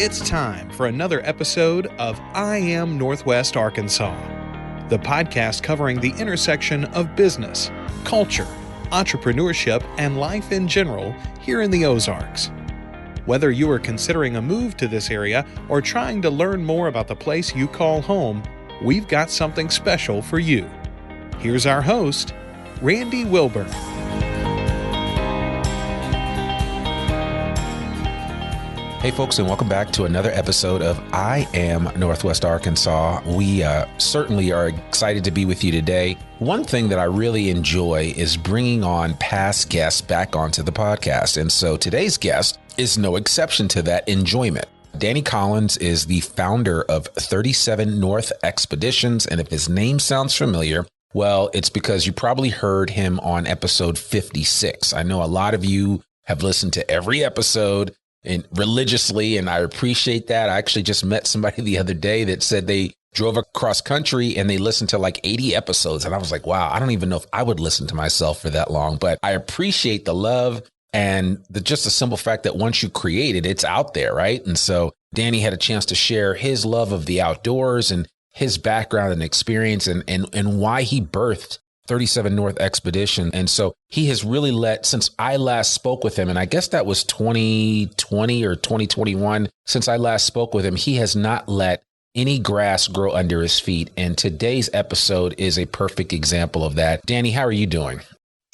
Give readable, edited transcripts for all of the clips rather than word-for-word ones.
It's time for another episode of I Am Northwest Arkansas, the podcast covering the intersection of business, culture, entrepreneurship, and life in general here in the Ozarks. Whether you are considering a move to this area or trying to learn more about the place you call home, we've got something special for you. Here's our host, Randy Wilburn. Hey folks, and welcome back to another episode of I Am Northwest Arkansas. We certainly are excited to be with you today. One thing that I really enjoy is bringing on past guests back onto the podcast. And so today's guest is no exception to that enjoyment. Danny Collins is the founder of 37 North Expeditions. And if his name sounds familiar, well, it's because you probably heard him on episode 56. I know a lot of you have listened to every episode and religiously, and I appreciate that. I actually just met somebody the other day that said they drove across country and they listened to like 80 episodes. And I was like, wow, I don't even know if I would listen to myself for that long, but I appreciate the love and just the simple fact that once you create it, it's out there, right? And so Danny had a chance to share his love of the outdoors and his background and experience and why he birthed 37 North Expedition. And so he has really since I last spoke with him, and I guess that was 2020 or 2021, since I last spoke with him, he has not let any grass grow under his feet. And today's episode is a perfect example of that. Danny, how are you doing?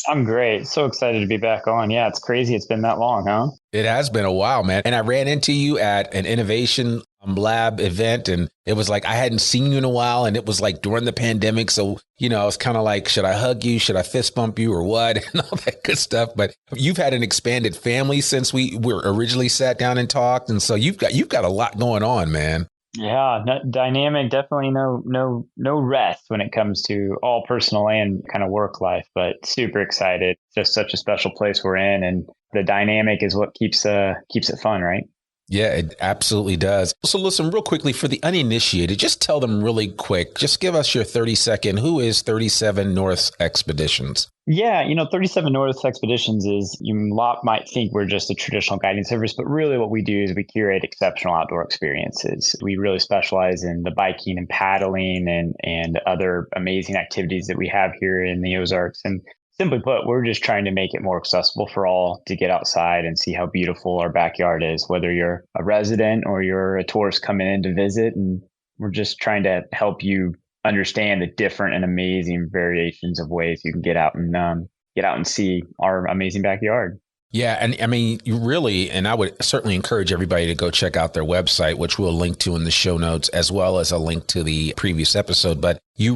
I'm great. So excited to be back on. Yeah, it's crazy. It's been that long, huh? It has been a while, man. And I ran into you at an innovation lab event, and it was like I hadn't seen you in a while, and it was like during the pandemic. So, I was kind of like, should I hug you? Should I fist bump you or what? And all that good stuff. But you've had an expanded family since we were originally sat down and talked. And so you've got a lot going on, man. Yeah, dynamic, definitely no rest when it comes to all personal and kind of work life, but super excited. Just such a special place we're in, and the dynamic is what keeps it fun, right? Yeah, it absolutely does. So listen, real quickly, for the uninitiated, just tell them really quick, just give us your 30-second, who is 37 North Expeditions? Yeah, 37 North Expeditions is, might think we're just a traditional guiding service, but really what we do is we curate exceptional outdoor experiences. We really specialize in the biking and paddling and other amazing activities that we have here in the Ozarks. And simply put, we're just trying to make it more accessible for all to get outside and see how beautiful our backyard is, whether you're a resident or you're a tourist coming in to visit. And we're just trying to help you understand the different and amazing variations of ways you can get out and see our amazing backyard. Yeah. And I mean, and I would certainly encourage everybody to go check out their website, which we'll link to in the show notes, as well as a link to the previous episode. But you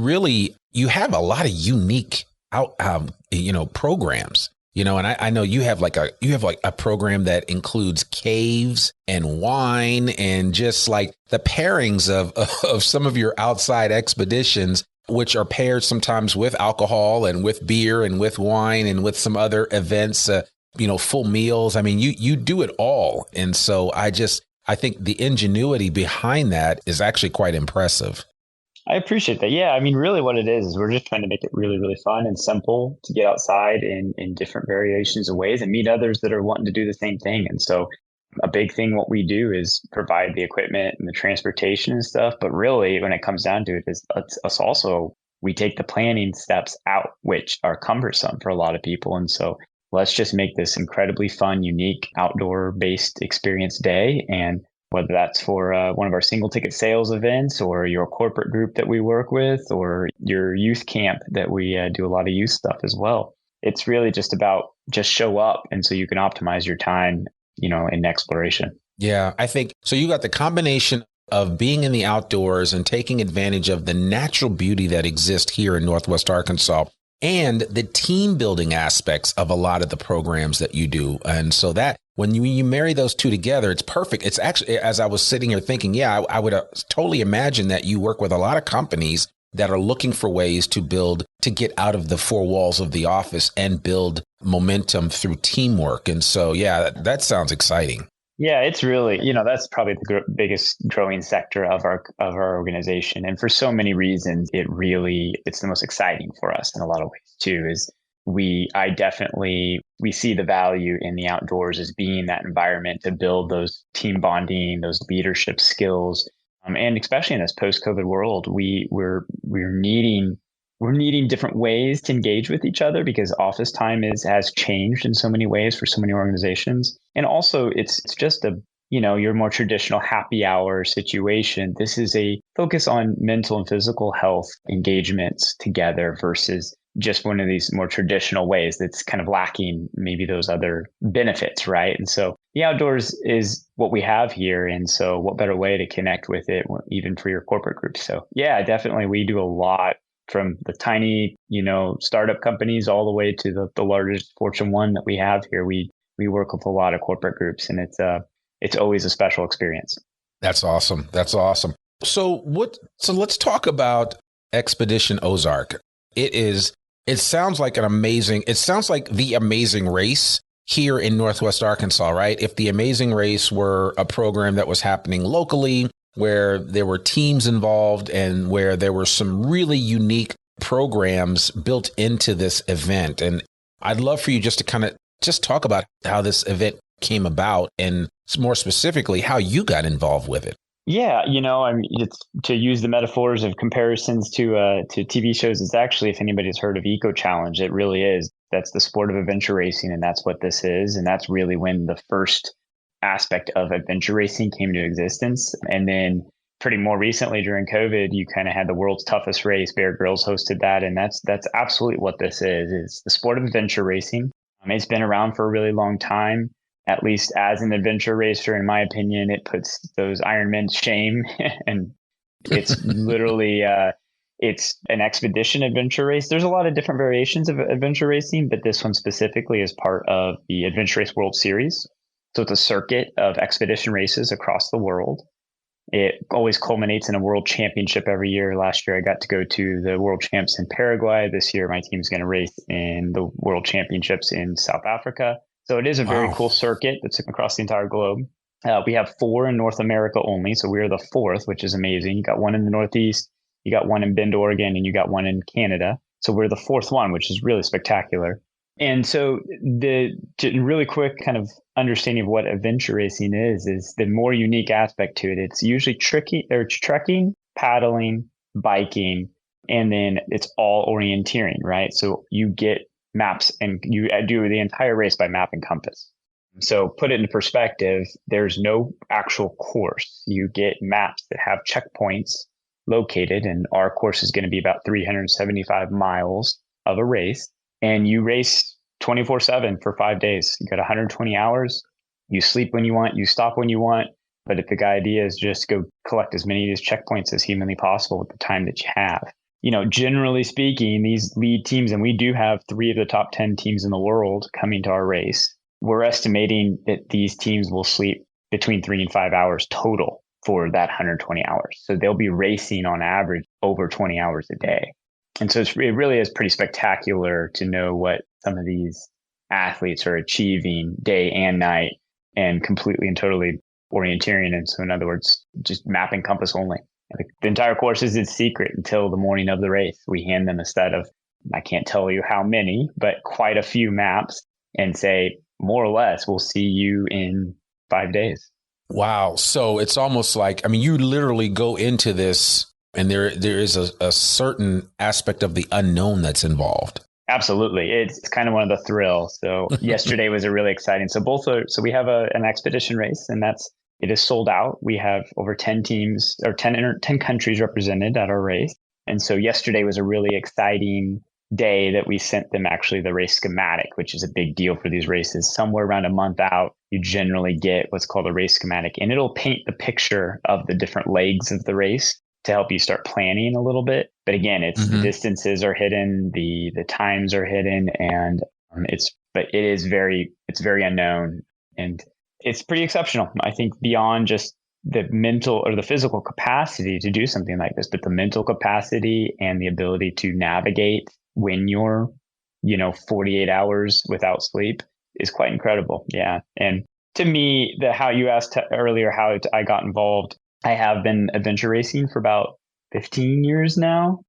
have a lot of unique programs, and I know you have like a program that includes caves and wine and just like the pairings of some of your outside expeditions, which are paired sometimes with alcohol and with beer and with wine and with some other events, full meals. I mean, you do it all. And so I think the ingenuity behind that is actually quite impressive. I appreciate that. Yeah, I mean, really what it is we're just trying to make it really, really fun and simple to get outside in different variations of ways and meet others that are wanting to do the same thing. And so a big thing what we do is provide the equipment and the transportation and stuff. But really, when it comes down to it, is us also, we take the planning steps out, which are cumbersome for a lot of people. And so let's just make this incredibly fun, unique, outdoor-based experience day. And whether that's for one of our single ticket sales events or your corporate group that we work with or your youth camp that we do a lot of youth stuff as well. It's really just about just show up. And so you can optimize your time, in exploration. Yeah, I think so. You got the combination of being in the outdoors and taking advantage of the natural beauty that exists here in Northwest Arkansas and the team building aspects of a lot of the programs that you do. And so that when you marry those two together, it's perfect. It's actually, as I was sitting here thinking, I would totally imagine that you work with a lot of companies that are looking for ways to get out of the four walls of the office and build momentum through teamwork. And so, yeah, that sounds exciting. Yeah, it's really, that's probably the biggest growing sector of our organization. And for so many reasons, it's the most exciting for us in a lot of ways too, is we see the value in the outdoors as being that environment to build those team bonding, those leadership skills. And especially in this post-COVID world, we're needing different ways to engage with each other because office time has changed in so many ways for so many organizations. And also it's just your more traditional happy hour situation. This is a focus on mental and physical health engagements together versus just one of these more traditional ways that's kind of lacking maybe those other benefits, right? And so the outdoors is what we have here. And so what better way to connect with it, even for your corporate groups? So yeah, definitely we do a lot from the tiny, startup companies all the way to the largest Fortune 1 that we have here. We work with a lot of corporate groups, and it's always a special experience. That's awesome. That's awesome. So let's talk about Expedition Ozark. It sounds like the Amazing Race here in Northwest Arkansas, right? If the Amazing Race were a program that was happening locally, where there were teams involved and where there were some really unique programs built into this event. And I'd love for you just to kind of just talk about how this event came about and more specifically how you got involved with it. Yeah, it's to use the metaphors of comparisons to TV shows. It's actually, if anybody's heard of Eco Challenge, it really is. That's the sport of adventure racing, and that's what this is. And that's really when the first aspect of adventure racing came into existence. And then pretty more recently during COVID, you kind of had the world's toughest race. Bear Grylls hosted that, and that's absolutely what this is. It's the sport of adventure racing. It's been around for a really long time. At least as an adventure racer, in my opinion, it puts those Ironmen to shame. And it's literally, it's an expedition adventure race. There's a lot of different variations of adventure racing, but this one specifically is part of the Adventure Race World Series. So it's a circuit of expedition races across the world. It always culminates in a world championship every year. Last year, I got to go to the world champs in Paraguay. This year, my team's going to race in the world championships in South Africa. So it is a very cool circuit that's across the entire globe. We have 4 in North America only. So we're the 4th, which is amazing. You got 1 in the Northeast, you got 1 in Bend, Oregon, and you got 1 in Canada. So we're the 4th one, which is really spectacular. And so the really quick kind of understanding of what adventure racing is the more unique aspect to it. It's usually trekking, paddling, biking, and then it's all orienteering, right? So you get maps and you do the entire race by map and compass. So put it in perspective, there's no actual course. You get maps that have checkpoints located, and our course is going to be about 375 miles of a race. And you race 24/7 for 5 days. You got 120 hours. You sleep when you want, you stop when you want. But the idea is just go collect as many of these checkpoints as humanly possible with the time that you have. Generally speaking, these lead teams, and we do have 3 of the top 10 teams in the world coming to our race. We're estimating that these teams will sleep between 3 and 5 hours total for that 120 hours. So they'll be racing on average over 20 hours a day. And so it really is pretty spectacular to know what some of these athletes are achieving day and night, and completely and totally orienteering. And so in other words, just map and compass only. The entire course is its secret until the morning of the race. We hand them a set of, I can't tell you how many, but quite a few maps, and say, more or less, we'll see you in 5 days. Wow. So it's almost like, you literally go into this and there is a certain aspect of the unknown that's involved. Absolutely. It's kind of one of the thrills. So yesterday was a really exciting. So we have an expedition race, and it is sold out. We have over 10 teams or 10 countries represented at our race. And so yesterday was a really exciting day that we sent them actually the race schematic, which is a big deal for these races. Somewhere around a month out, you generally get what's called a race schematic, and it'll paint the picture of the different legs of the race to help you start planning a little bit. But again, the distances are hidden, the times are hidden, and it's very unknown, and it's pretty exceptional. I think beyond just the mental or the physical capacity to do something like this, but the mental capacity and the ability to navigate when you're, 48 hours without sleep is quite incredible. Yeah. And to me, how you asked earlier how I got involved, I have been adventure racing for about 15 years now.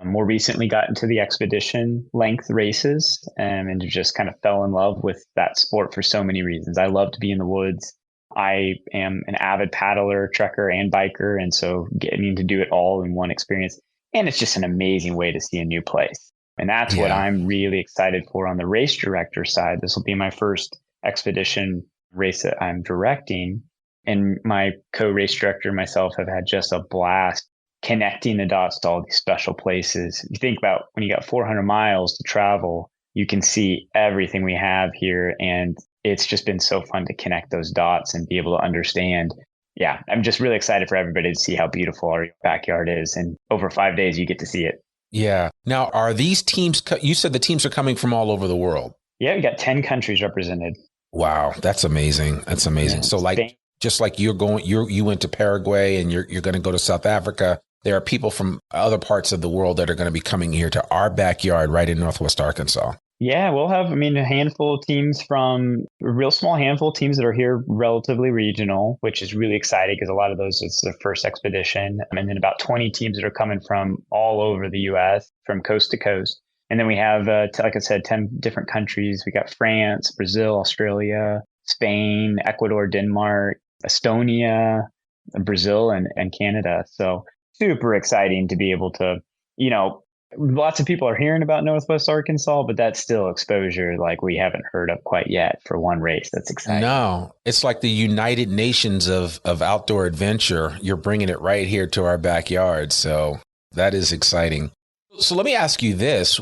More recently got into the expedition length races and just kind of fell in love with that sport for so many reasons. I love to be in the woods. I am an avid paddler, trekker, and biker. And so getting to do it all in one experience. And it's just an amazing way to see a new place. And that's what I'm really excited for on the race director side. This will be my first expedition race that I'm directing. And my co-race director and myself have had just a blast connecting the dots to all these special places. You think about when you got 400 miles to travel, you can see everything we have here. And it's just been so fun to connect those dots and be able to understand. Yeah, I'm just really excited for everybody to see how beautiful our backyard is. And over 5 days, you get to see it. Yeah. Now, are these teams, you said the teams are coming from all over the world. Yeah, we got 10 countries represented. Wow. That's amazing. That's amazing. Yeah, so like, just like you went to Paraguay and you're going to go to South Africa, there are people from other parts of the world that are going to be coming here to our backyard right in Northwest Arkansas. Yeah, we'll have, a handful of teams from a real small handful of teams that are here relatively regional, which is really exciting because a lot of those, it's their first expedition. And then about 20 teams that are coming from all over the U.S., from coast to coast. And then we have, like I said, 10 different countries. We got France, Brazil, Australia, Spain, Ecuador, Denmark, Estonia, Brazil, and Canada. So super exciting to be able to, lots of people are hearing about Northwest Arkansas, but that's still exposure like we haven't heard of quite yet for one race. That's exciting. No, it's like the United Nations of outdoor adventure. You're bringing it right here to our backyard. So that is exciting. So let me ask you this.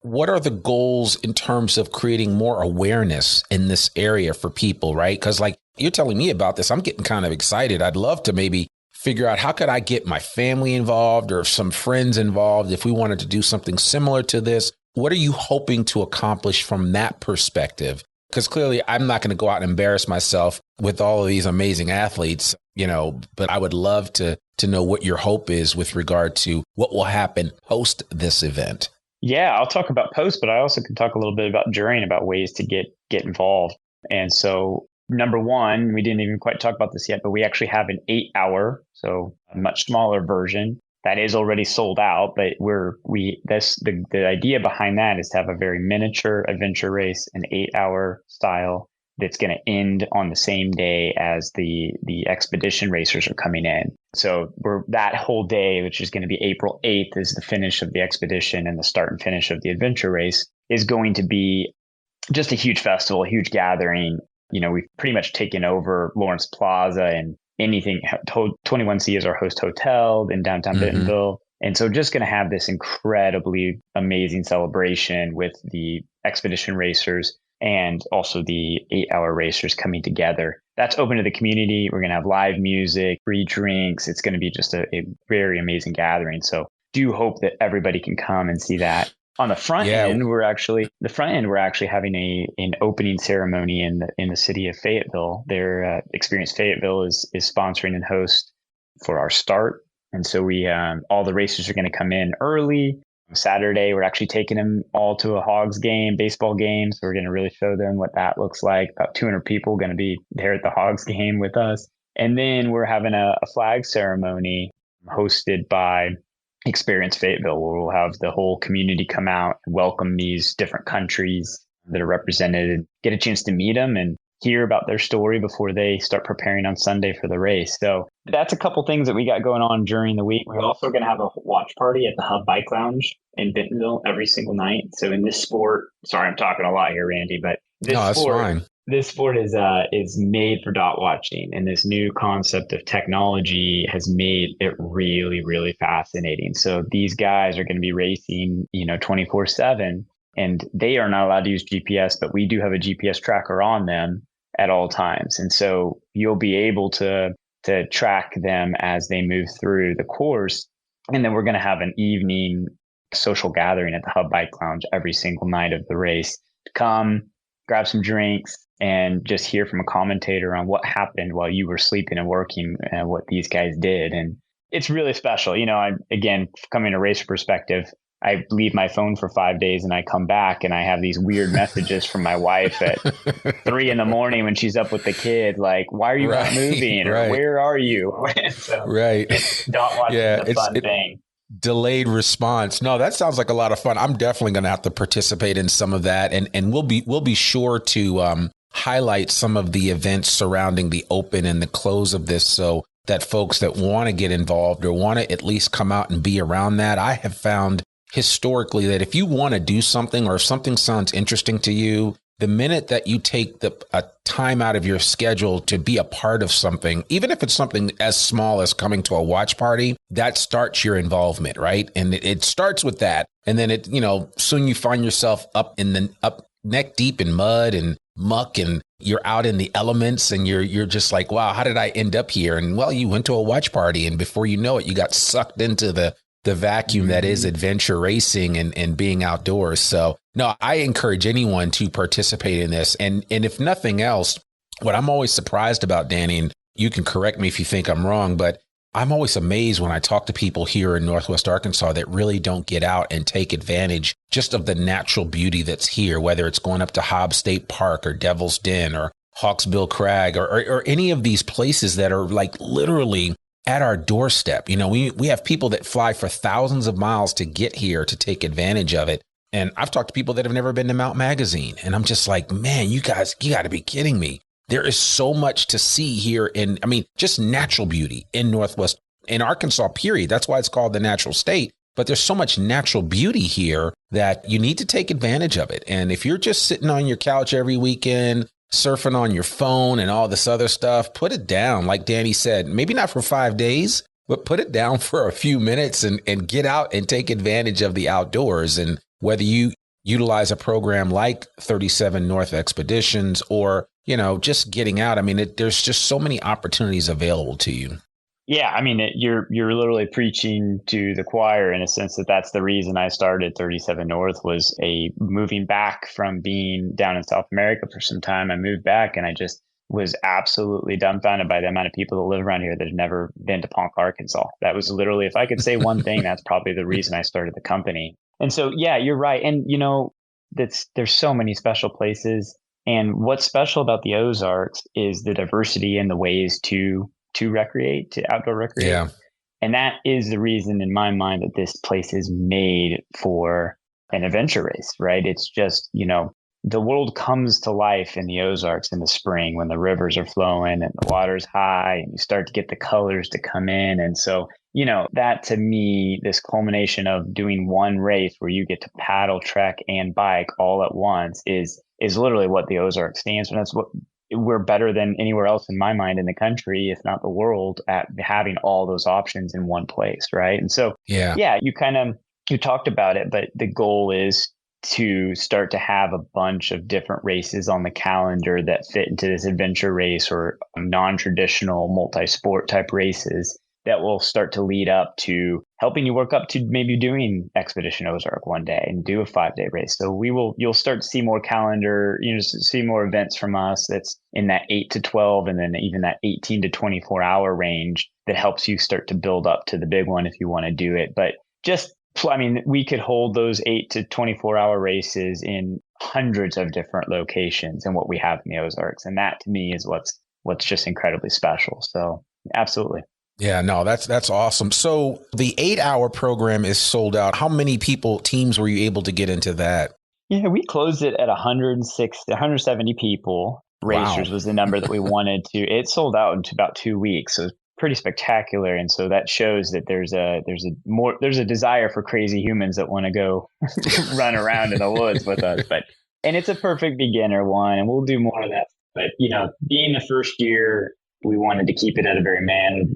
What are the goals in terms of creating more awareness in this area for people, right? Because like you're telling me about this, I'm getting kind of excited. I'd love to maybe figure out how could I get my family involved or some friends involved if we wanted to do something similar to this. What are you hoping to accomplish from that perspective? Because clearly I'm not going to go out and embarrass myself with all of these amazing athletes, but I would love to know what your hope is with regard to what will happen post this event. Yeah, I'll talk about post, but I also can talk a little bit about during, about ways to get involved. And so number one, we didn't even quite talk about this yet, but we actually have an 8-hour, so a much smaller version that is already sold out. But the idea behind that is to have a very miniature adventure race, an 8-hour style that's going to end on the same day as the expedition racers are coming in. So that whole day, which is going to be April 8th, is the finish of the expedition, and the start and finish of the adventure race is going to be just a huge festival, a huge gathering. We've pretty much taken over Lawrence Plaza and anything. 21C is our host hotel in downtown Bentonville. And so just going to have this incredibly amazing celebration with the expedition racers and also the 8-hour racers coming together. That's open to the community. We're going to have live music, free drinks. It's going to be just a very amazing gathering. So do hope that everybody can come and see that. On the front end, we're actually having an opening ceremony in the city of Fayetteville. Their Experience Fayetteville is sponsoring and host for our start. And so we all the racers are going to come in early. Saturday, we're actually taking them all to a Hogs game, baseball game. So we're going to really show them what that looks like. About 200 people going to be there at the Hogs game with us. And then we're having a flag ceremony hosted by Experience Fayetteville, where we'll have the whole community come out and welcome these different countries that are represented and get a chance to meet them and hear about their story before they start preparing on Sunday for the race. So that's a couple things that we got going on during the week. We're also going to have a watch party at the Hub Bike Lounge in Bentonville every single night. So in this sport, sorry, I'm talking a lot here, Randy, but that's fine. This sport is made for dot watching, and this new concept of technology has made it really, really fascinating. So these guys are going to be racing, 24/7, and they are not allowed to use GPS, but we do have a GPS tracker on them at all times. And so you'll be able to track them as they move through the course. And then we're going to have an evening social gathering at the Hub Bike Lounge every single night of the race. Come, grab some drinks, and just hear from a commentator on what happened while you were sleeping and working and what these guys did. And it's really special. Again, coming to a racer perspective, I leave my phone for 5 days and I come back and I have these weird messages from my wife at 3 a.m. when she's up with the kid, like, why are you not moving? Or where are you? So right. Dot watching is a fun thing. Delayed response. No, that sounds like a lot of fun. I'm definitely going to have to participate in some of that, and we'll be sure to highlight some of the events surrounding the open and the close of this, so that folks that want to get involved or want to at least come out and be around that. I have found historically that if you want to do something, or if something sounds interesting to you, the minute that you take a time out of your schedule to be a part of something, even if it's something as small as coming to a watch party, that starts your involvement, right? And it starts with that. And then soon you find yourself up neck deep in mud and muck, and you're out in the elements, and you're just like, wow, how did I end up here? And well, you went to a watch party, and before you know it, you got sucked into the vacuum that is adventure racing and being outdoors. So no, I encourage anyone to participate in this. And if nothing else, what I'm always surprised about, Danny, and you can correct me if you think I'm wrong, but I'm always amazed when I talk to people here in Northwest Arkansas that really don't get out and take advantage just of the natural beauty that's here, whether it's going up to Hobbs State Park or Devil's Den or Hawksbill Crag or any of these places that are like literally at our doorstep. We have people that fly for thousands of miles to get here to take advantage of it. And I've talked to people that have never been to Mount Magazine, and I'm just like, man, you got to be kidding me. There is so much to see here just natural beauty in Arkansas, period. That's why it's called the natural state. But there's so much natural beauty here that you need to take advantage of it. And if you're just sitting on your couch every weekend, surfing on your phone and all this other stuff, put it down. Like Danny said, maybe not for 5 days, but put it down for a few minutes and get out and take advantage of the outdoors. And whether you utilize a program like 37 North Expeditions or, just getting out, there's just so many opportunities available to you. Yeah, you're literally preaching to the choir in a sense that's the reason I started 37 North, was a moving back from being down in South America for some time. I moved back, and I just was absolutely dumbfounded by the amount of people that live around here that had never been to Ponca, Arkansas. That was literally, if I could say one thing, that's probably the reason I started the company. And so, yeah, you're right. And, there's so many special places. And what's special about the Ozarks is the diversity and the ways to recreate, to outdoor recreate. Yeah. And that is the reason in my mind that this place is made for an adventure race, right? It's just, the world comes to life in the Ozarks in the spring when the rivers are flowing and the water's high and you start to get the colors to come in. And so, that to me, this culmination of doing one race where you get to paddle, trek, and bike all at once is literally what the Ozarks stands for. That's what we're better than anywhere else in my mind in the country, if not the world, at having all those options in one place. Right. And so, yeah, you talked about it, but the goal is to start to have a bunch of different races on the calendar that fit into this adventure race or non-traditional multi-sport type races that will start to lead up to helping you work up to maybe doing Expedition Ozark one day and do a 5-day race. So you'll start to see more calendar, see more events from us that's in that 8 to 12 and then even that 18 to 24 hour range that helps you start to build up to the big one if you want to do it. But we could hold those 8 to 24 hour races in hundreds of different locations and what we have in the Ozarks. And that to me is what's just incredibly special. So absolutely. Yeah, no, that's awesome. So the 8-hour program is sold out. How many teams were you able to get into that? Yeah, we closed it at 170 people. Racers was the number that we wanted to. It sold out in about 2 weeks. So it's pretty spectacular. And so that shows that there's a desire for crazy humans that want to go run around in the woods with us. And it's a perfect beginner one, and we'll do more of that. But, being the first year, we wanted to keep it at a very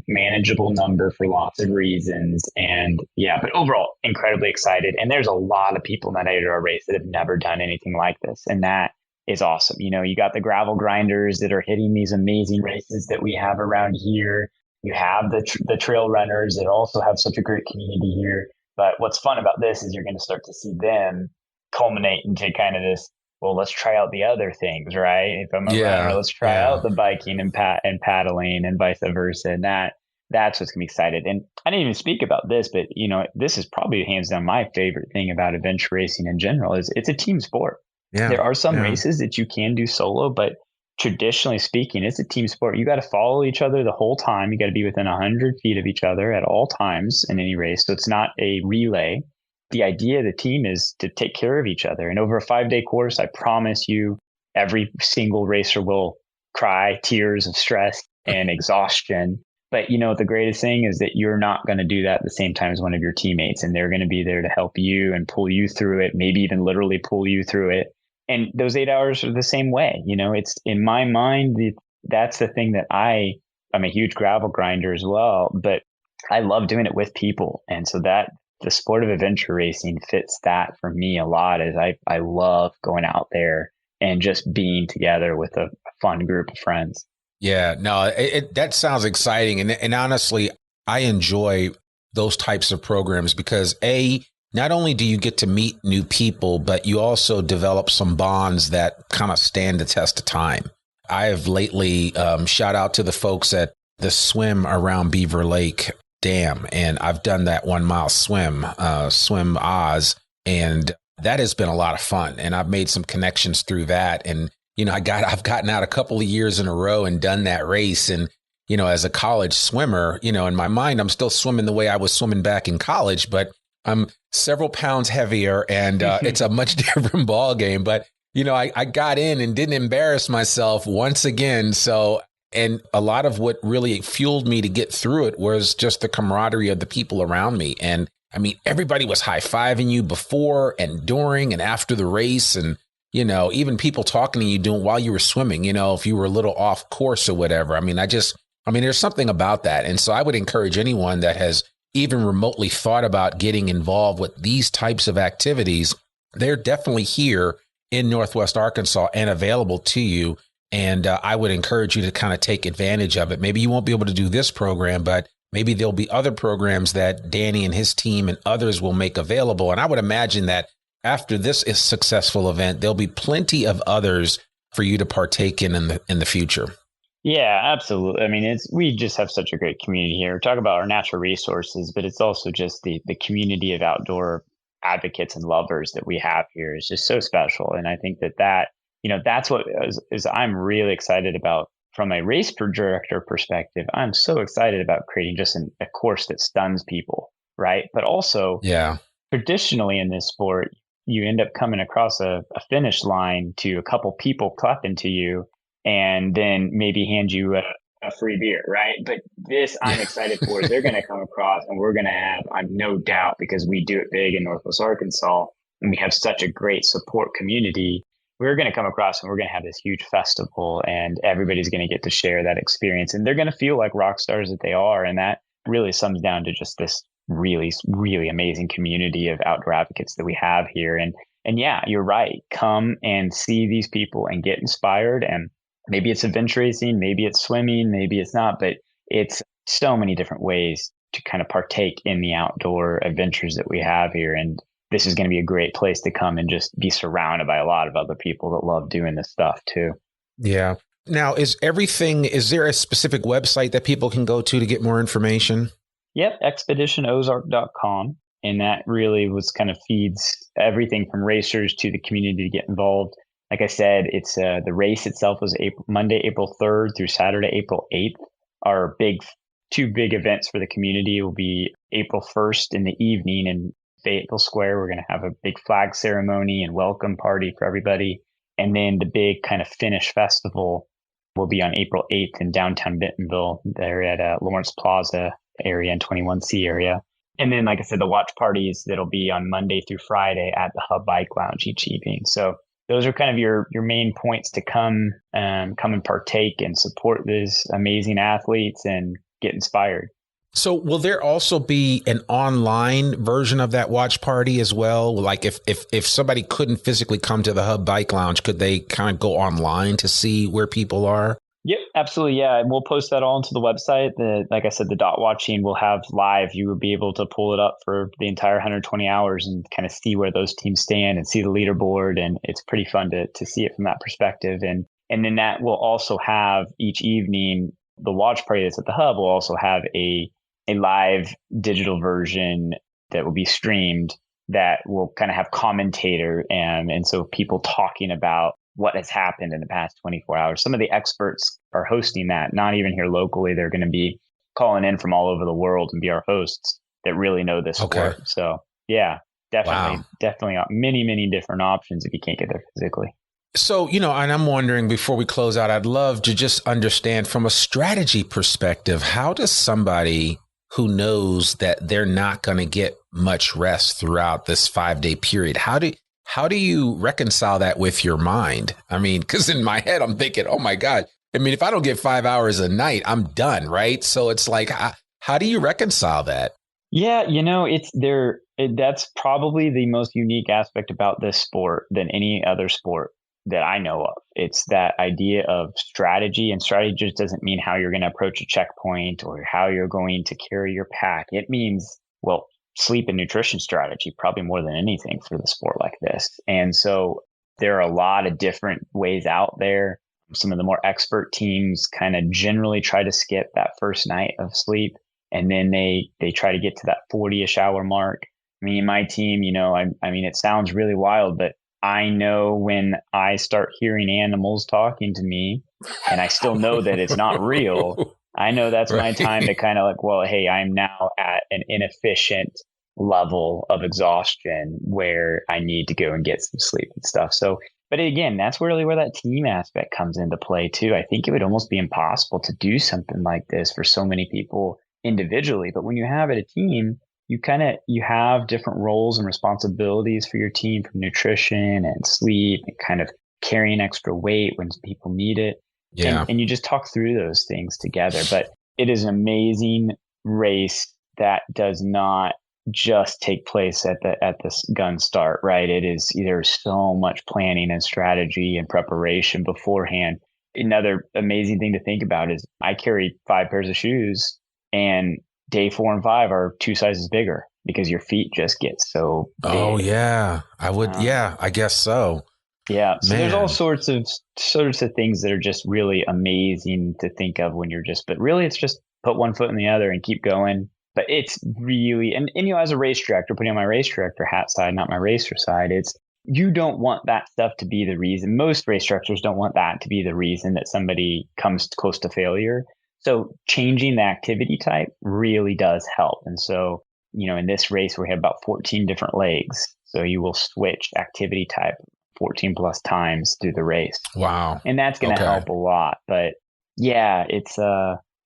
manageable number for lots of reasons. And but overall, incredibly excited. And there's a lot of people in that 8-hour race that have never done anything like this. And that is awesome. You got the gravel grinders that are hitting these amazing races that we have around here. You have the trail runners that also have such a great community here. But what's fun about this is you're going to start to see them culminate into kind of this, well, let's try out the other things, right? If I'm a runner, let's try out the biking and paddling and vice versa. And that's what's going to be excited. And I didn't even speak about this, but this is probably hands down my favorite thing about adventure racing in general is it's a team sport. Yeah, there are some races that you can do solo, but traditionally speaking, it's a team sport. You got to follow each other the whole time. You got to be within 100 feet of each other at all times in any race. So it's not a relay. The idea of the team is to take care of each other. And over a 5-day course, I promise you, every single racer will cry tears of stress and exhaustion. But, the greatest thing is that you're not going to do that at the same time as one of your teammates. And they're going to be there to help you and pull you through it, maybe even literally pull you through it. And those 8 hours are the same way. It's in my mind, that's the thing that I'm a huge gravel grinder as well, but I love doing it with people. And so that the sport of adventure racing fits that for me a lot, as I love going out there and just being together with a fun group of friends. Yeah, no, that sounds exciting. And honestly, I enjoy those types of programs because not only do you get to meet new people, but you also develop some bonds that kind of stand the test of time. I have lately shout out to the folks at the swim around Beaver Lake Dam, and I've done that 1 mile swim Oz, and that has been a lot of fun. And I've made some connections through that. And I've gotten out a couple of years in a row and done that race. And as a college swimmer, in my mind, I'm still swimming the way I was swimming back in college, but I'm several pounds heavier, and it's a much different ball game. But I got in and didn't embarrass myself once again. So, and a lot of what really fueled me to get through it was just the camaraderie of the people around me. And I mean, everybody was high-fiving you before and during and after the race, and even people talking to you while you were swimming. If you were a little off course or whatever. I mean, there's something about that. And so I would encourage anyone that has even remotely thought about getting involved with these types of activities. They're definitely here in Northwest Arkansas and available to you. And I would encourage you to kind of take advantage of it. Maybe you won't be able to do this program, but maybe there'll be other programs that Danny and his team and others will make available. And I would imagine that after this is successful event, there'll be plenty of others for you to partake in the future. Yeah, absolutely. I mean, we just have such a great community here. Talk about our natural resources, but it's also just the community of outdoor advocates and lovers that we have here is just so special. And I think that that's what is I'm really excited about from a race director perspective. I'm so excited about creating just a course that stuns people, right? But also, traditionally in this sport, you end up coming across a finish line to a couple people clapping to you, and then maybe hand you a free beer, right? But this I'm excited for. They're going to come across, and we're going to have, I'm no doubt, because we do it big in Northwest Arkansas, and we have such a great support community. We're going to come across and we're going to have this huge festival, and everybody's going to get to share that experience, and they're going to feel like rock stars that they are. And that really sums down to just this really, really amazing community of outdoor advocates that we have here. And yeah, you're right. Come and see these people and get inspired. And maybe it's adventure racing, maybe it's swimming, maybe it's not, but it's so many different ways to kind of partake in the outdoor adventures that we have here. And this is going to be a great place to come and just be surrounded by a lot of other people that love doing this stuff too. Yeah. Now, is there a specific website that people can go to get more information? Yep, expeditionozark.com. And that really feeds everything from racers to the community to get involved. Like I said, it's the race itself was Monday, April 3rd through Saturday, April 8th. Our two big events for the community will be April 1st in the evening in Fayetteville Square. We're going to have a big flag ceremony and welcome party for everybody. And then the big kind of finish festival will be on April 8th in downtown Bentonville. There at Lawrence Plaza area and 21C area. And then, like I said, the watch parties that'll be on Monday through Friday at the Hub Bike Lounge each evening. So those are kind of your main points to come and partake and support these amazing athletes and get inspired. So will there also be an online version of that watch party as well? Like if somebody couldn't physically come to the Hub Bike Lounge, could they kind of go online to see where people are? Yep, absolutely. Yeah. And we'll post that all into the website. Like I said, the dot watching we'll have live. You will be able to pull it up for the entire 120 hours and kind of see where those teams stand and see the leaderboard. And it's pretty fun to see it from that perspective. And then that will also have each evening, the watch party that's at the Hub will also have a live digital version that will be streamed that will kind of have commentator and so people talking about what has happened in the past 24 hours. Some of the experts are hosting that, not even here locally. They're going to be calling in from all over the world and be our hosts that really know this Okay. sport. So yeah, definitely, Wow. definitely many, many different options if you can't get there physically. So, and I'm wondering before we close out, I'd love to just understand from a strategy perspective, how does somebody who knows that they're not going to get much rest throughout this 5-day period, how do you reconcile that with your mind? I mean, because in my head, I'm thinking, oh my God, I mean, if I don't get 5 hours a night, I'm done, right? So it's like, how do you reconcile that? Yeah, it's there. That's probably the most unique aspect about this sport than any other sport that I know of. It's that idea of strategy, and strategy just doesn't mean how you're going to approach a checkpoint or how you're going to carry your pack. It means, well, sleep and nutrition strategy, probably more than anything for the sport like this. And so there are a lot of different ways out there. Some of the more expert teams kind of generally try to skip that first night of sleep, and then they try to get to that 40-ish hour mark. I mean, my team, I mean, it sounds really wild, but I know when I start hearing animals talking to me and I still know that it's not real, I know that's my time to Right. kind of like, well, hey, I'm now at an inefficient level of exhaustion where I need to go and get some sleep and stuff. So, but again, that's really where that team aspect comes into play too. I think it would almost be impossible to do something like this for so many people individually, but when you have it a team, you have different roles and responsibilities for your team, from nutrition and sleep and kind of carrying extra weight when people need it. Yeah. And you just talk through those things together. But it is an amazing race that does not just take place at this gun start, right? There's so much planning and strategy and preparation beforehand. Another amazing thing to think about is I carry 5 pairs of shoes, and day 4 and 5 are 2 sizes bigger because your feet just get so Oh big. yeah. I would. Um, Yeah, I guess so. yeah. So there's all Man. sorts of things that are just really amazing to think of when but really it's just put one foot in the other and keep going. But it's really, and as a race director, putting on my race director hat side, not my racer side, you don't want that stuff to be the reason. Most race directors don't want that to be the reason that somebody comes close to failure. So changing the activity type really does help. And so, in this race, we have about 14 different legs. So you will switch activity type 14 plus times through the race. Wow. And that's going to Okay. help a lot. But yeah, it's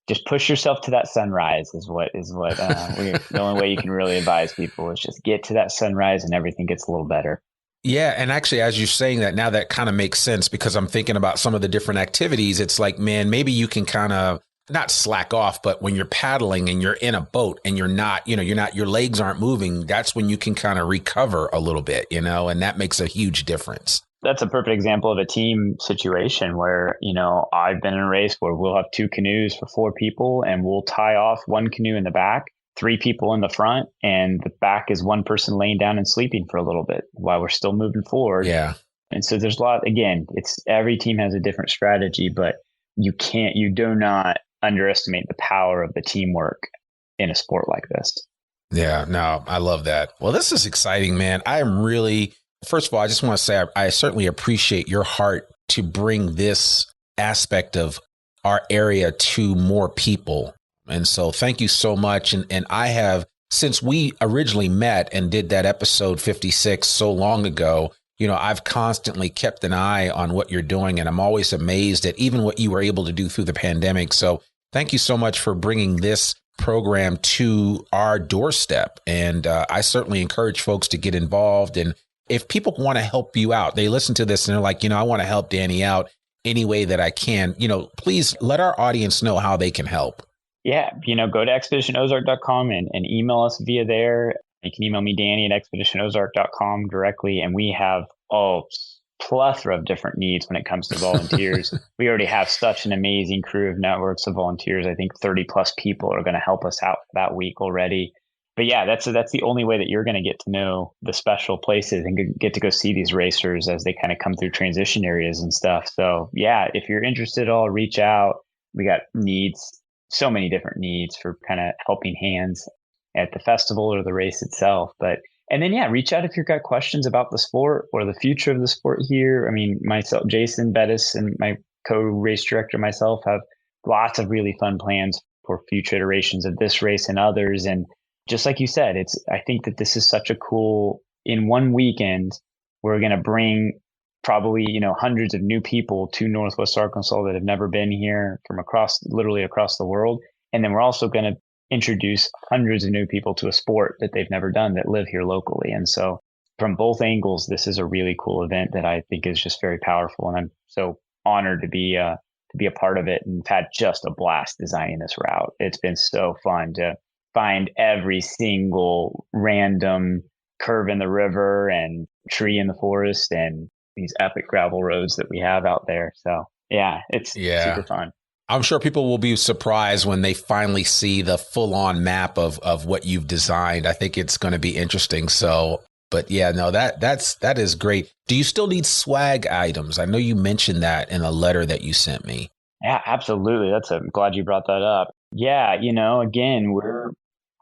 just push yourself to that sunrise the only way you can really advise people is just get to that sunrise and everything gets a little better. Yeah. And actually, as you're saying that now, that kind of makes sense because I'm thinking about some of the different activities. It's like, man, maybe you can kind of not slack off, but when you're paddling and you're in a boat and you're not, your legs aren't moving, that's when you can kind of recover a little bit, and that makes a huge difference. That's a perfect example of a team situation where, I've been in a race where we'll have 2 canoes for 4 people and we'll tie off 1 canoe in the back, 3 people in the front, and the back is 1 person laying down and sleeping for a little bit while we're still moving forward. Yeah. And so there's again, it's every team has a different strategy, but you do not underestimate the power of the teamwork in a sport like this. Yeah. No, I love that. Well, this is exciting, man. I am really, first of all, I just want to say I certainly appreciate your heart to bring this aspect of our area to more people. And so thank you so much. And I have, since we originally met and did that episode 56 so long ago, I've constantly kept an eye on what you're doing. And I'm always amazed at even what you were able to do through the pandemic. So thank you so much for bringing this program to our doorstep. And I certainly encourage folks to get involved. And if people want to help you out, they listen to this and they're like, I want to help Danny out any way that I can, please let our audience know how they can help. Yeah. Go to expeditionozark.com and email us via there. You can email me, Danny, at expeditionozark.com directly. And we have plethora of different needs when it comes to volunteers. We already have such an amazing crew of networks of volunteers. I think 30 plus people are going to help us out for that week already. But yeah, that's the only way that you're going to get to know the special places and get to go see these racers as they kind of come through transition areas and stuff. So yeah, if you're interested at all, reach out. We got needs, so many different needs for kind of helping hands at the festival or the race itself. But And then, yeah, reach out if you've got questions about the sport or the future of the sport here. I mean, myself, Jason Bettis, and my co-race director, myself, have lots of really fun plans for future iterations of this race and others. And just like you said, I think that this is such a cool, in one weekend, we're going to bring probably, hundreds of new people to Northwest Arkansas that have never been here from literally across the world. And then we're also going to introduce hundreds of new people to a sport that they've never done that live here locally. And so from both angles, this is a really cool event that I think is just very powerful. And I'm so honored to be a part of it, and had just a blast designing this route. It's been so fun to find every single random curve in the river and tree in the forest and these epic gravel roads that we have out there. So yeah, it's super fun. I'm sure people will be surprised when they finally see the full on map of what you've designed. I think it's going to be interesting. So, but yeah, no, that is great. Do you still need swag items? I know you mentioned that in a letter that you sent me. Yeah, absolutely. I'm glad you brought that up. Yeah. Again, we're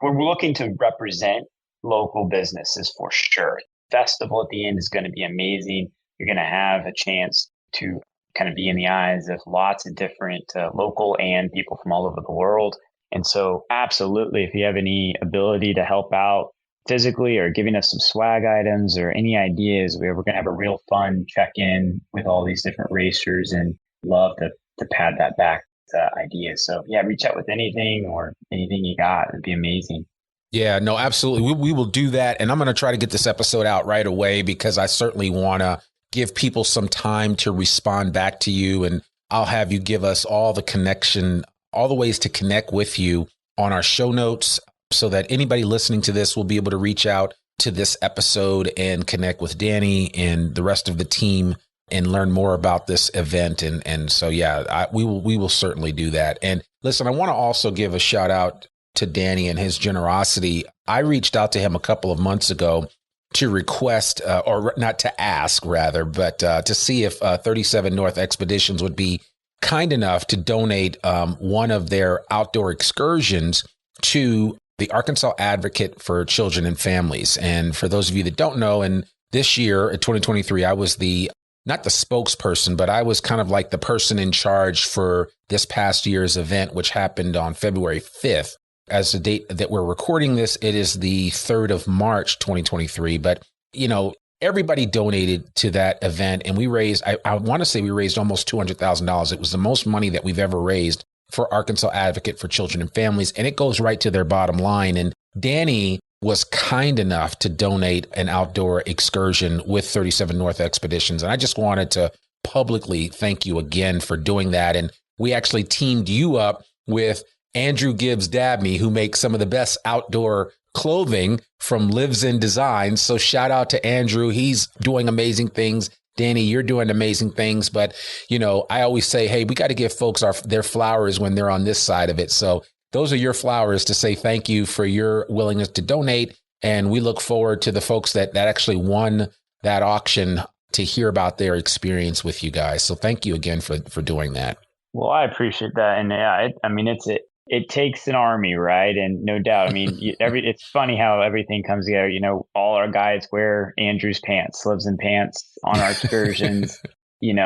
looking to represent local businesses for sure. Festival at the end is going to be amazing. You're going to have a chance to kind of be in the eyes of lots of different local and people from all over the world. And so absolutely, if you have any ability to help out physically or giving us some swag items or any ideas, we're going to have a real fun check-in with all these different racers, and love to pad that back to ideas. So yeah, reach out with anything or anything you got. It'd be amazing. Yeah, no, absolutely. We will do that. And I'm going to try to get this episode out right away, because I certainly want to give people some time to respond back to you. And I'll have you give us all the ways to connect with you on our show notes, so that anybody listening to this will be able to reach out to this episode and connect with Danny and the rest of the team and learn more about this event. And so, yeah, we will certainly do that. And listen, I want to also give a shout out to Danny and his generosity. I reached out to him a couple of months ago to request, or not to ask rather, but to see if 37 North Expeditions would be kind enough to donate one of their outdoor excursions to the Arkansas Advocate for Children and Families. And for those of you that don't know, and this year, in 2023, I was not the spokesperson, but I was kind of like the person in charge for this past year's event, which happened on February 5th. As the date that we're recording this, it is the 3rd of March, 2023. But, everybody donated to that event, and we raised, I want to say we raised almost $200,000. It was the most money that we've ever raised for Arkansas Advocate for Children and Families, and it goes right to their bottom line. And Danny was kind enough to donate an outdoor excursion with 37 North Expeditions. And I just wanted to publicly thank you again for doing that. And we actually teamed you up with Andrew Gibbs Dabney, who makes some of the best outdoor clothing from Lives in Design. So shout out to Andrew. He's doing amazing things. Danny, you're doing amazing things. But, I always say, hey, we got to give folks their flowers when they're on this side of it. So those are your flowers to say thank you for your willingness to donate. And we look forward to the folks that actually won that auction to hear about their experience with you guys. So thank you again for doing that. Well, I appreciate that. And yeah, it takes an army, right? And no doubt, it's funny how everything comes together. All our guys wear Andrew's pants, Lives in Pants on our excursions. You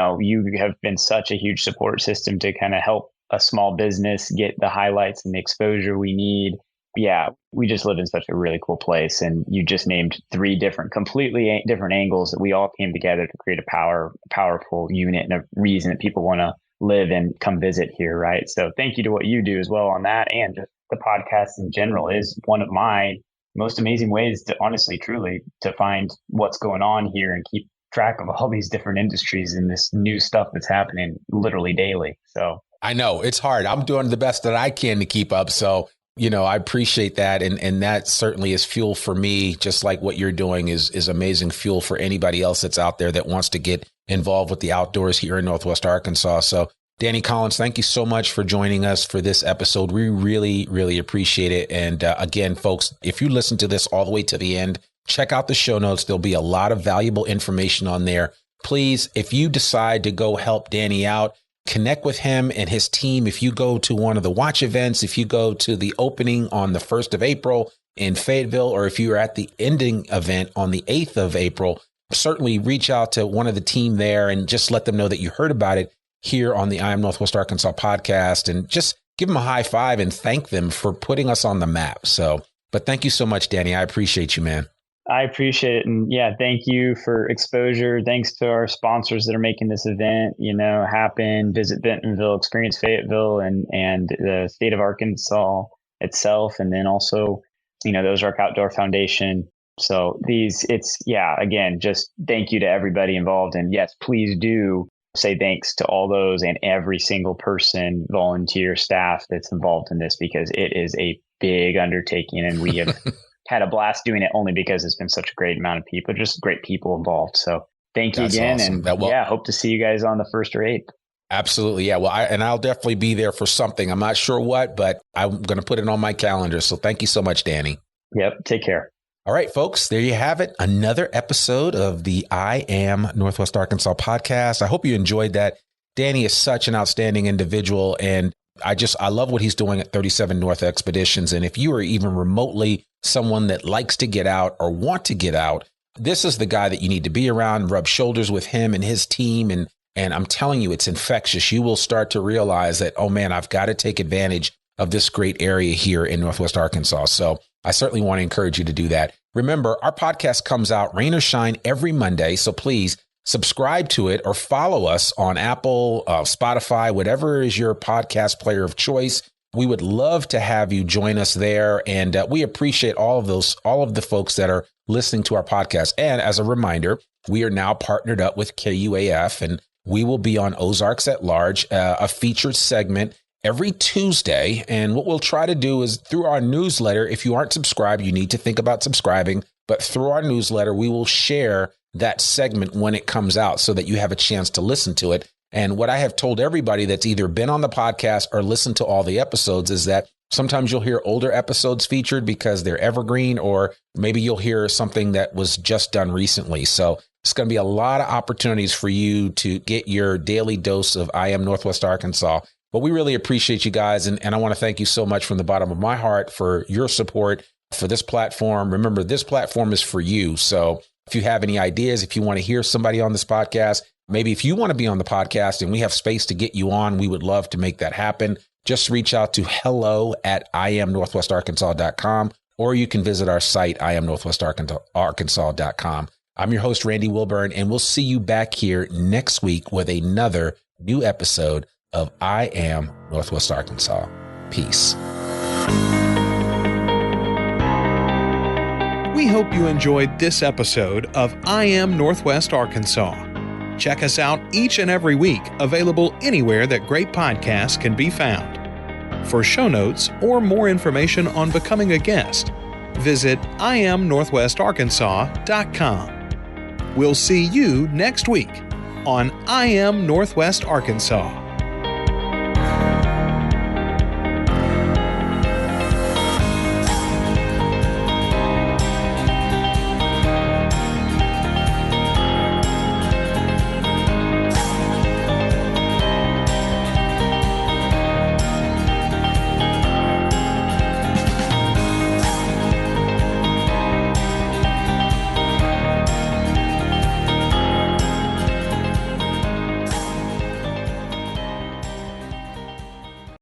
have been such a huge support system to kind of help a small business get the highlights and the exposure we need. Yeah, we just live in such a really cool place. And you just named 3 completely different angles that we all came together to create a powerful unit and a reason that people want to live and come visit here, right? So thank you to what you do as well on that. And just the podcast in general is one of my most amazing ways to honestly, truly, to find what's going on here and keep track of all these different industries and this new stuff that's happening literally daily. So I know it's hard. I'm doing the best that I can to keep up. So, I appreciate that. And that certainly is fuel for me, just like what you're doing is amazing fuel for anybody else that's out there that wants to get involved with the outdoors here in Northwest Arkansas. So Danny Collins, thank you so much for joining us for this episode. We really, really appreciate it. And again, folks, if you listen to this all the way to the end, check out the show notes. There'll be a lot of valuable information on there. Please, if you decide to go help Danny out, connect with him and his team. If you go to one of the watch events, if you go to the opening on the 1st of April in Fayetteville, or if you're at the ending event on the 8th of April, certainly reach out to one of the team there and just let them know that you heard about it here on the I Am Northwest Arkansas podcast, and just give them a high five and thank them for putting us on the map. So, but thank you so much, Danny. I appreciate you, man. I appreciate it. And yeah, thank you for exposure. Thanks to our sponsors that are making this event, happen. Visit Bentonville, experience Fayetteville and the state of Arkansas itself. And then also, the Ozark Outdoor Foundation. So again, just thank you to everybody involved. And yes, please do say thanks to all those and every single person, volunteer, staff that's involved in this, because it is a big undertaking, and we have had a blast doing it only because it's been such a great amount of people, just great people involved. So thank you again. Awesome. And hope to see you guys on the 1st or 8th. Absolutely. Yeah. Well, I'll definitely be there for something. I'm not sure what, but I'm going to put it on my calendar. So thank you so much, Danny. Yep. Take care. All right, folks, there you have it. Another episode of the I Am Northwest Arkansas podcast. I hope you enjoyed that. Danny is such an outstanding individual, and I love what he's doing at 37 North Expeditions. And if you are even remotely someone that likes to get out or want to get out, this is the guy that you need to be around, rub shoulders with him and his team. And I'm telling you, it's infectious. You will start to realize that, oh man, I've got to take advantage of this great area here in Northwest Arkansas. So I certainly want to encourage you to do that. Remember, our podcast comes out rain or shine every Monday. So please subscribe to it or follow us on Apple, Spotify, whatever is your podcast player of choice. We would love to have you join us there. And we appreciate all of the folks that are listening to our podcast. And as a reminder, we are now partnered up with KUAF, and we will be on Ozarks at Large, a featured segment every Tuesday. And what we'll try to do is through our newsletter, if you aren't subscribed, you need to think about subscribing. But through our newsletter, we will share that segment when it comes out so that you have a chance to listen to it. And what I have told everybody that's either been on the podcast or listened to all the episodes is that sometimes you'll hear older episodes featured because they're evergreen, or maybe you'll hear something that was just done recently. So it's going to be a lot of opportunities for you to get your daily dose of I Am Northwest Arkansas. But we really appreciate you guys. And I want to thank you so much from the bottom of my heart for your support for this platform. Remember, this platform is for you. So if you have any ideas, if you want to hear somebody on this podcast, maybe if you want to be on the podcast and we have space to get you on, we would love to make that happen. Just reach out to hello@IamNorthwestArkansas.com, or you can visit our site, IamNorthwestArkansas.com. I'm your host, Randy Wilburn, and we'll see you back here next week with another new episode of I Am Northwest Arkansas. Peace. We hope you enjoyed this episode of I Am Northwest Arkansas. Check us out each and every week, available anywhere that great podcasts can be found. For show notes or more information on becoming a guest, visit IamNorthwestArkansas.com. We'll see you next week on I Am Northwest Arkansas.